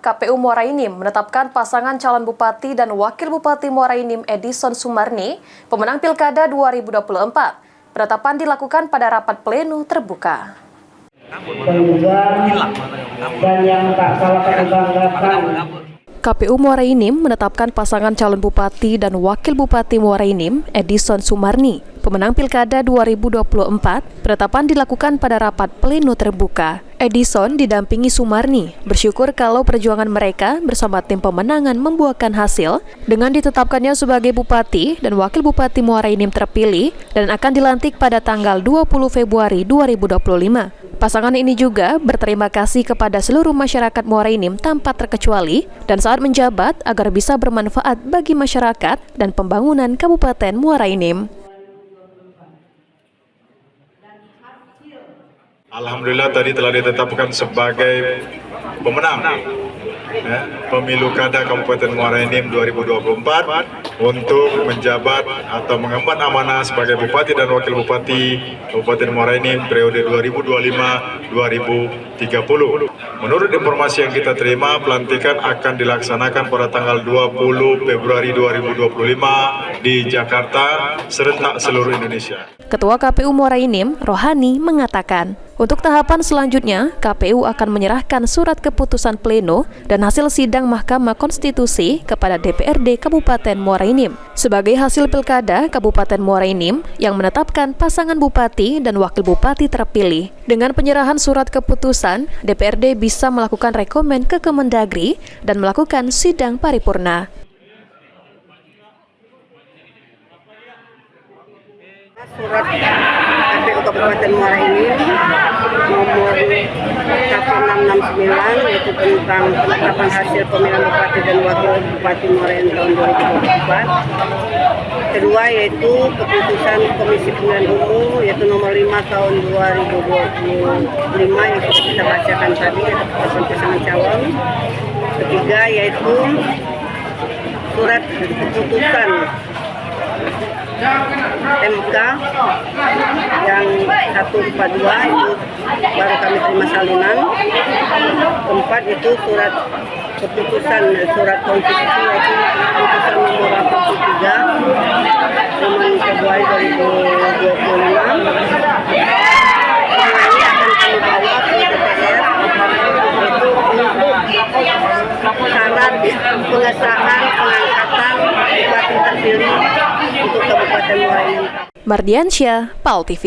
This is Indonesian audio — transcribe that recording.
KPU Muara Enim menetapkan pasangan calon Bupati dan Wakil Bupati Muara Enim Edison Sumarni pemenang Pilkada 2024. Penetapan dilakukan pada rapat pleno terbuka. Dan yang tak kalah kebanggakan. KPU Muara Enim menetapkan pasangan calon Bupati dan Wakil Bupati Muara Enim Edison Sumarni pemenang Pilkada 2024. Penetapan dilakukan pada rapat pleno terbuka. Edison didampingi Sumarni bersyukur kalau perjuangan mereka bersama tim pemenangan membuahkan hasil dengan ditetapkannya sebagai Bupati dan Wakil Bupati Muara Enim terpilih dan akan dilantik pada tanggal 20 Februari 2025. Pasangan ini juga berterima kasih kepada seluruh masyarakat Muara Enim tanpa terkecuali dan saat menjabat agar bisa bermanfaat bagi masyarakat dan pembangunan Kabupaten Muara Enim. Alhamdulillah tadi telah ditetapkan sebagai pemenang Pemilu Kada Kabupaten Muara Enim 2024 untuk menjabat atau mengemban amanah sebagai Bupati dan Wakil Bupati Kabupaten Muara Enim periode 2025-2030. Menurut informasi yang kita terima, pelantikan akan dilaksanakan pada tanggal 20 Februari 2025 di Jakarta serentak seluruh Indonesia. Ketua KPU Muara Enim, Rohani, mengatakan, untuk tahapan selanjutnya, KPU akan menyerahkan surat keputusan pleno dan hasil sidang Mahkamah Konstitusi kepada DPRD Kabupaten Muara Enim sebagai hasil Pilkada Kabupaten Muara Enim yang menetapkan pasangan Bupati dan Wakil Bupati terpilih. Dengan penyerahan surat keputusan, DPRD bisa melakukan rekomen ke Kemendagri dan melakukan sidang paripurna. Surat KPU Kabupaten Muara Enim nomor 1669 yaitu tentang penetapan hasil pemilihan Bupati dan Wakil Bupati Muara Enim tahun 2024. Kedua yaitu keputusan Komisi Pemilihan Umum yaitu nomor 5 tahun 2025 yang sudah kita bacakan tadi yaitu pasangan calon. Ketiga yaitu surat keputusan MK yang 142 itu baru kami terima salinan. Keempat itu surat keputusan surat konstitusi yaitu keputusan nomor 83 Februari 2025. Semuanya akan kami bawa ke DPR yaitu untuk syarat pengesahan pengangkatan bupati terpilih untuk Kabupaten Muara Enim. Mardiansyah, PAL TV.